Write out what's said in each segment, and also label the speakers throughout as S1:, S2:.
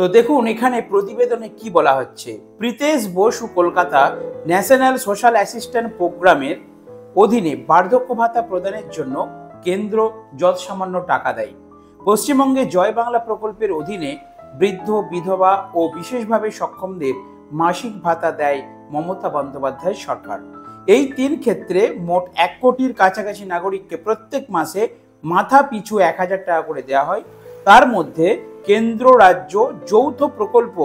S1: তো দেখুন এখানে প্রতিবেদনে কি বলা হচ্ছে। Pritesh Basu Kolkata national social assistant প্রোগ্রামের অধীনে বার্ধক্য ভাতা প্রদানের জন্য কেন্দ্র যৎসামান্য টাকা দেয়। পশ্চিমবঙ্গে জয় বাংলা প্রকল্পের অধীনে বৃদ্ধ, বিধবা ও বিশেষভাবে সক্ষমদের মাসিক ভাতা দেয় মমতা বন্দ্যোপাধ্যায়ের সরকার। এই 3 ক্ষেত্রে মোট 1 কোটির কাছাকাছি নাগরিককে প্রত্যেক মাসে মাথা পিছু 1000 টাকা করে দেওয়া হয়। তার মধ্যে কেন্দ্র রাজ্য যৌথ প্রকল্প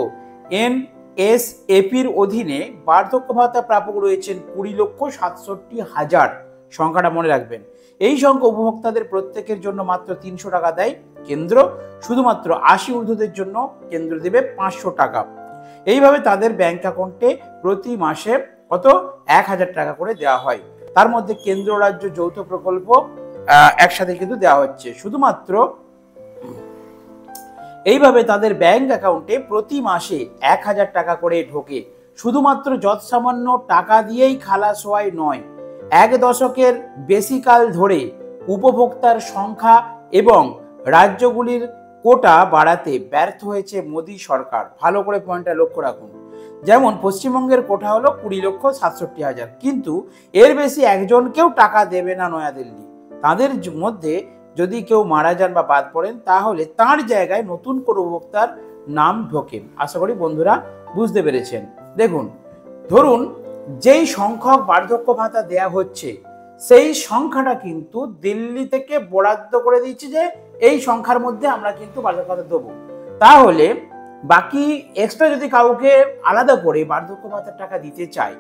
S1: NSAPর অধীনে বার্ধক্য ভাতা প্রাপক রয়েছেন 20,67,000। সংখ্যাটা মনে রাখবেন। এই সংখ্যা উপভোক্তাদের প্রত্যেকের জন্য মাত্র 300 টাকা দেয় কেন্দ্র। শুধুমাত্র 80 ঊর্ধ্বদের জন্য কেন্দ্র দেবে 500 টাকা। এইভাবে তাদের ব্যাংক অ্যাকাউন্টে প্রতি মাসে কত 1000 টাকা করে দেওয়া হয়। তার মধ্যে কেন্দ্র রাজ্য যৌথ প্রকল্প একসাথে কিন্তু দেওয়া হচ্ছে। শুধুমাত্র এইভাবে তাদের ব্যাংক অ্যাকাউন্টে প্রতি মাসে 1000 টাকা করে ঢোকে। শুধুমাত্র যৎসামান্য টাকা দিয়েই খালাস হওয়াই নয়, 1 দশকের বেশি কাল ধরে উপভোক্তার সংখ্যা এবং রাজ্যগুলির কোটা বাড়াতে ব্যর্থ হয়েছে মোদী সরকার। ভালো করে পয়েন্টটা লক্ষ্য রাখুন। যেমন পশ্চিমবঙ্গের কোটা হলো 20,67,000, কিন্তু এর বেশি একজনকেও টাকা দেবে না নয়াদিল্লি। তাদের মধ্যে যদি কেউ মারা যান বা বাদ পড়েন তাহলে তার জায়গায় নতুন কোনো উপভোক্তার নাম ঢোকে। আশা করি বন্ধুরা বুঝতে পেরেছেন। দেখুন, ধরুন যেই সংখ্যক বার্ধক্য ভাতা দেয়া হচ্ছে সেই সংখ্যাটা কিন্তু দিল্লি থেকে বরাদ্দ করে দিচ্ছে যে এই সংখ্যার মধ্যে আমরা কিন্তু বার্ধক্য ভাতা দেবো। তাহলে বাকি এক্সট্রা যদি কাউকে আলাদা করে বার্ধক্য ভাতার টাকা দিতে চায়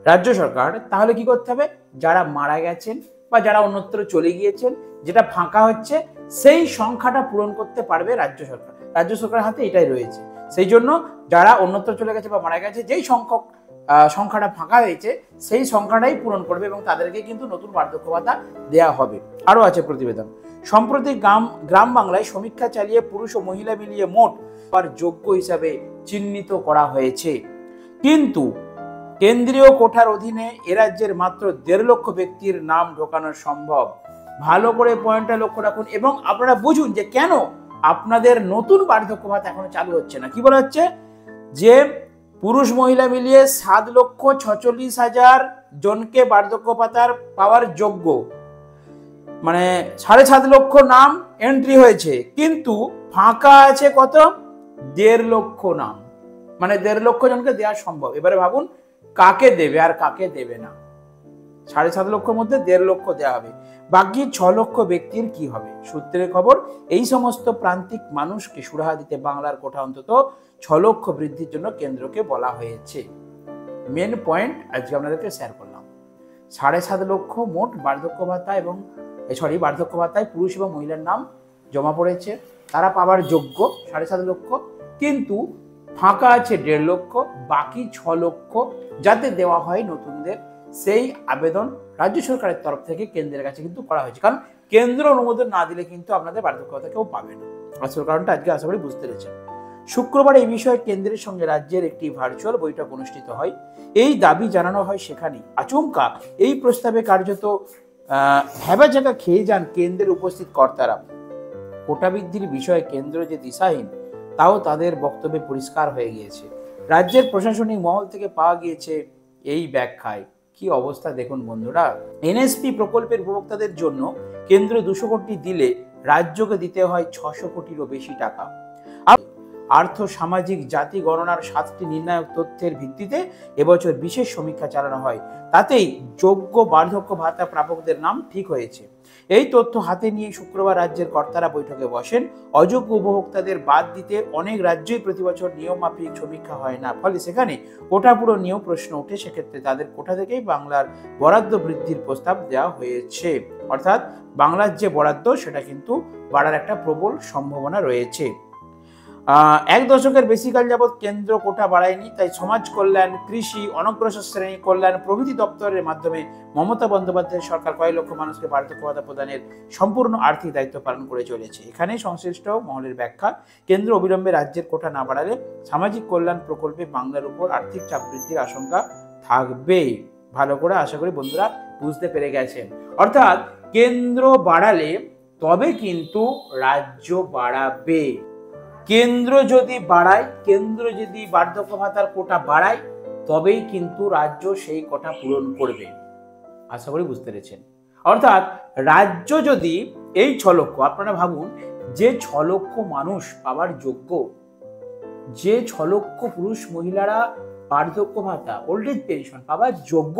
S1: রাজ্য সরকার, তাহলে কি করতে হবে? যারা মারা গেছেন বা যারা অন্যত্র চলে গিয়েছেন, যেটা ফাঁকা হচ্ছে সেই সংখ্যাটা পূরণ করতে পারবে রাজ্য সরকার। রাজ্য সরকারের হাতে এটাই রয়েছে। সেই জন্য যারা অন্যত্র চলে গেছে বা মারা গেছে, যেই সংখ্যাটা ফাঁকা হয়েছে সেই সংখ্যাটাই পূরণ করবে এবং তাদেরকে কিন্তু নতুন বার্ধক্য ভাতা দেওয়া হবে। আরও আছে প্রতিবেদন। সম্প্রতি গ্রাম বাংলায় সমীক্ষা চালিয়ে পুরুষ ও মহিলা মিলিয়ে মোট যোগ্য হিসাবে চিহ্নিত করা হয়েছে, কিন্তু কেন্দ্রীয় কোটার অধীনে এ রাজ্যের মাত্র 1.5 লক্ষ ব্যক্তির নাম ঢোকানো সম্ভব। ভালো করে পয়েন্টটা লক্ষ্য রাখুন এবং আপনারা বুঝুন যে কেন আপনাদের নতুন বার্ধক্য ভাতা এখনো চালু হচ্ছে না। কি বলা হচ্ছে? যে পুরুষ মহিলা মিলিয়ে 7,46,000 জনকে বার্ধক্য ভাতার পাওয়ার যোগ্য, মানে 7.5 লক্ষ নাম এন্ট্রি হয়েছে, কিন্তু ফাঁকা আছে কত? 1.5 লক্ষ নাম, মানে 1.5 লক্ষ জনকে দেওয়া সম্ভব। এবারে ভাবুন কাকে দেবে আর কাকে দেবে না। 7.5 লক্ষের মধ্যে 1.5 লক্ষ দেওয়া হবে, বাকি 6 লক্ষ ব্যক্তির কি হবে? সূত্রের খবর, এই সমস্ত প্রান্তিক মানুষকে সুরাহা দিতে বাংলার কোটা অন্তত 6 লক্ষ বৃদ্ধির জন্য কেন্দ্রকে বলা হয়েছে। মেন পয়েন্ট আজকে আপনাদেরকে শেয়ার করলাম। 7.5 লক্ষ মোট বার্ধক্য ভাতা এবং বার্ধক্য ভাতায় পুরুষ এবং মহিলার নাম জমা পড়েছে, তারা পাওয়ার যোগ্য 7.5 লক্ষ, কিন্তু ফাঁকা আছে 1.5 লক্ষ, বাকি 6 লক্ষ যাতে দেওয়া হয় নতুনদের, সেই আবেদন রাজ্য সরকারের তরফ থেকে কেন্দ্রের কাছে কিন্তু করা হয়েছে। কারণ কেন্দ্র অনুমোদন না দিলে কিন্তু আপনাদের বার্ধক্য ভাতা কেউ পাবে না। আসল কারণটা আজকে আশা করি বুঝতে পেরেছেন। শুক্রবার এই বিষয়ে কেন্দ্রের সঙ্গে রাজ্যের একটি ভার্চুয়াল বৈঠক অনুষ্ঠিত হয়। এই দাবি জানানো হয় সেখানেই। আচমকা এই প্রস্তাবে কার্যত ভ্যাবাচাকা খেয়ে যান কেন্দ্রের উপস্থিত কর্তারা। কোটা বৃদ্ধির বিষয়ে কেন্দ্র যে দিশাহীন তাও তাদের বক্তব্যে পরিষ্কার হয়ে গিয়েছে। রাজ্যের প্রশাসনিক মহল থেকে পাওয়া গিয়েছে এই ব্যাখ্যায়। কি অবস্থা দেখুন বন্ধুরা। NSP প্রকল্পের উপভোক্তাদের জন্য কেন্দ্র 200 কোটি দিলে রাজ্যকে দিতে হয় 600 কোটিরও বেশি টাকা। আর্থ সামাজিক জাতি গণনার 7টি নির্ণায়ক তথ্যের ভিত্তিতে এবছর বিশেষ সমীক্ষা চালানো হয়। তাতেই যোগ্য বার্ধক্য ভাতা প্রাপকদের নাম ঠিক হয়েছে। এই তথ্য হাতে নিয়ে শুক্রবার রাজ্যের কর্তারা বৈঠকে বসেন। অযোগ্য উপভোক্তাদের বাদ দিতে অনেক রাজ্যই প্রতি বছর নিয়ম মাফিক সমীক্ষা হয় না, ফলে সেখানে কোটা পুরো নিয়েও প্রশ্ন ওঠে। সেক্ষেত্রে তাদের কোটা থেকেই বাংলার বরাদ্দ বৃদ্ধির প্রস্তাব দেওয়া হয়েছে। অর্থাৎ বাংলার যে বরাদ্দ সেটা কিন্তু বাড়ার একটা প্রবল সম্ভাবনা রয়েছে। 1 দশকের বেশি কাল যাবৎ কেন্দ্র কোটা বাড়ায়নি, তাই সমাজ কল্যাণ, কৃষি, অনগ্রসর শ্রেণী কল্যাণ প্রভৃতি দপ্তরের মাধ্যমে মমতা বন্দ্যোপাধ্যায়ের সরকার কয়েক লক্ষ মানুষকে বার্ধক্য ভাতা প্রদানের সম্পূর্ণ আর্থিক দায়িত্ব পালন করে চলেছে। এখানেই সংশ্লিষ্ট মহলের ব্যাখ্যা, কেন্দ্র অবিলম্বে রাজ্যের কোটা না বাড়ালে সামাজিক কল্যাণ প্রকল্পে বাংলার উপর আর্থিক চাপ বৃদ্ধির আশঙ্কা থাকবে। ভালো করে আশা করি বন্ধুরা বুঝতে পেরে গেছেন। অর্থাৎ কেন্দ্র বাড়ালে তবে কিন্তু রাজ্য বাড়াবে। কেন্দ্র যদি বাড়ায়, কেন্দ্র যদি বার্ধক্য ভাতার কোটা বাড়ায়, তবেই কিন্তু রাজ্য সেই কোটা পূরণ করবে। আশা করি বুঝতে পেরেছেন। অর্থাৎ রাজ্য যদি এই 6 লক্ষ, আপনারা ভাবুন যে 6 লক্ষ মানুষ পাওয়ার যোগ্য, যে 6 লক্ষ পুরুষ মহিলারা বার্ধক্য ভাতা ওল্ড এজ পেনশন পাওয়ার যোগ্য,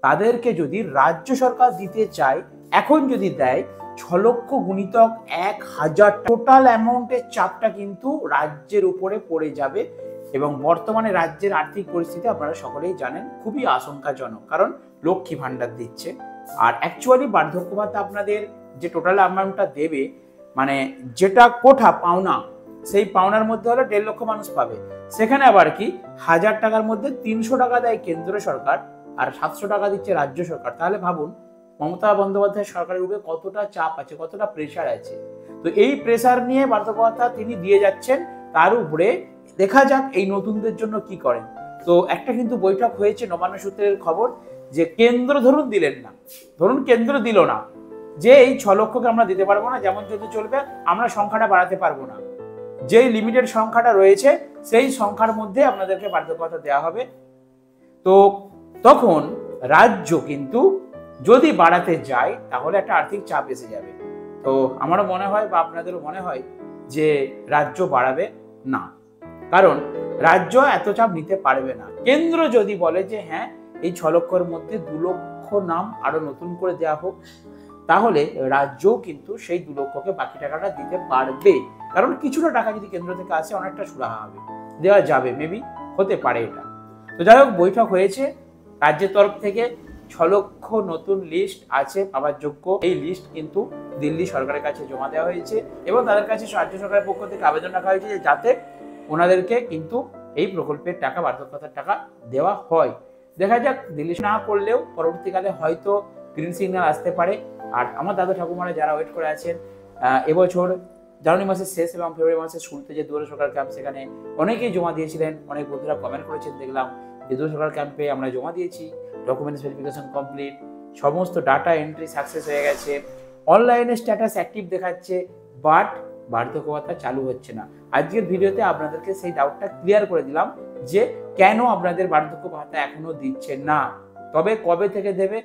S1: তাদেরকে যদি রাজ্য সরকার দিতে চায়, এখন যদি দেয় 6 লক্ষ গুণিতক 1000, টোটাল অ্যামাউন্টের চাপটা কিন্তু রাজ্যের উপরে পড়ে যাবে। এবং বর্তমানে রাজ্যের আর্থিক পরিস্থিতি আপনারা সকলেই জানেন খুবই আশঙ্কাজনক, কারণ লক্ষ্মী ভান্ডার দিচ্ছে। আর অ্যাকচুয়ালি বার্ধক্য ভাতা আপনাদের যে টোটাল অ্যামাউন্টটা দেবে, মানে যেটা কোঠা পাওনা, সেই পাওনার মধ্যে হলো 1.5 লক্ষ মানুষ পাবে। সেখানে আবার কি 1000 টাকার মধ্যে 300 টাকা দেয় কেন্দ্র সরকার আর 700 টাকা দিচ্ছে রাজ্য সরকার। তাহলে ভাবুন মমতা বন্দ্যোপাধ্যায় সরকারের উপরে কতটা চাপ আছে, কতটা প্রেশার আছে। তো এই প্রেশার নিয়ে বার্ধক্য ভাতা তিনি দিয়ে যাচ্ছেন, তার উপরে দেখা যাক এই নতুনদের জন্য কি করেন। তো একটা কিন্তু বৈঠক হয়েছে নবান্ন সূত্রের খবর, যে কেন্দ্র ধরুন দিলেন না, ধরুন কেন্দ্র দিল না, যে এই 6 লক্ষকে আমরা দিতে পারবো না, যেমন যদি চলবে, আমরা সংখ্যাটা বাড়াতে পারবো না, যেই লিমিটেড সংখ্যাটা রয়েছে সেই সংখ্যার মধ্যে আপনাদেরকে বার্ধক্য ভাতা দেওয়া হবে। তো তখন রাজ্য কিন্তু যদি বাড়াতে যায় তাহলে একটা আর্থিক চাপ এসে যাবে। তো আমারও মনে হয় বা আপনাদেরও মনে হয় যে রাজ্য বাড়াবে না, কারণ রাজ্য এত চাপ নিতে পারবে না। কেন্দ্র যদি বলে যে হ্যাঁ এই 6 লক্ষের মধ্যে 2 লক্ষ নাম আরো নতুন করে দেওয়া হোক, তাহলে রাজ্য কিন্তু সেই 2 লক্ষকে বাকি টাকাটা দিতে পারবে। কারণ কিছুটা টাকা যদি কেন্দ্র থেকে আসে অনেকটা সুরাহা হবে, দেওয়া যাবে, মেবি হতে পারে এটা। তো যাই হোক, বৈঠক হয়েছে, রাজ্যের তরফ থেকে 6 লক্ষ নতুন লিস্ট আছে পাওয়ার যোগ্য। এই লিস্ট কিন্তু দিল্লি সরকারের কাছে জমা দেওয়া হয়েছে এবং তাদের কাছে রাজ্য সরকারের পক্ষ থেকে আবেদন রাখা হয়েছে যে যাতে ওনাদেরকে কিন্তু এই প্রকল্পের টাকা, বার্ধক্য ভাতার টাকা দেওয়া হয়। দেখা যাক, দিল্লি না করলেও পরবর্তীকালে হয়তো গ্রিন সিগন্যাল আসতে পারে। আর আমার দাদা ঠাকুমারা যারা ওয়েট করে আছেন, এবছর জানুয়ারি মাসের শেষ এবং ফেব্রুয়ারি মাসের শুরুতে যে দুয়ারে সরকার ক্যাম্প, সেখানে অনেকেই জমা দিয়েছিলেন, অনেক বন্ধুরা কমেন্ট করেছেন, দেখলাম যে দুয়ারে সরকার ক্যাম্পে আমরা জমা দিয়েছি, ডকুমেন্টস ভেরিফিকেশন কমপ্লিট, সমস্ত ডাটা এন্ট্রি সাকসেস হয়ে গেছে, অনলাইনে স্ট্যাটাস অ্যাক্টিভ দেখাচ্ছে, বাট বার্ধক্য ভাতা চালু হচ্ছে না। আজকের ভিডিওতে আপনাদেরকে সেই ডাউটটা ক্লিয়ার করে দিলাম যে কেন আপনাদের বার্ধক্য ভাতা এখনো দিচ্ছে না। তবে কবে থেকে দেবে?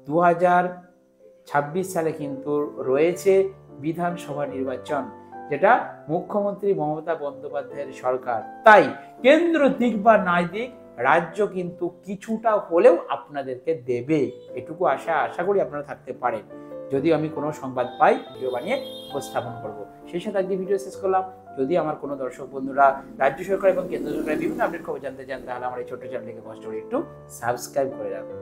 S1: 2026 সালে কিন্তু রয়েছে বিধানসভা নির্বাচন, যেটা মুখ্যমন্ত্রী মমতা বন্দ্যোপাধ্যায়ের সরকার। তাই কেন্দ্র দিক বা নাই দিক, রাজ্য কিন্তু কিছুটা হলেও আপনাদেরকে দেবে, এটুকু আশা করি আপনারা থাকতে পারেন। যদি আমি কোনো সংবাদ পাই ভিডিও বানিয়ে উপস্থাপন করব। সেই সাথে আজকে ভিডিও শেষ করলাম। যদি আমার কোনো দর্শক বন্ধুরা রাজ্য সরকার এবং কেন্দ্র সরকারের বিভিন্ন আপডেট খবর জানতে চান, তাহলে আমার এই ছোট্ট চ্যানেলটিকে কষ্ট করে একটু সাবস্ক্রাইব করে রাখুন।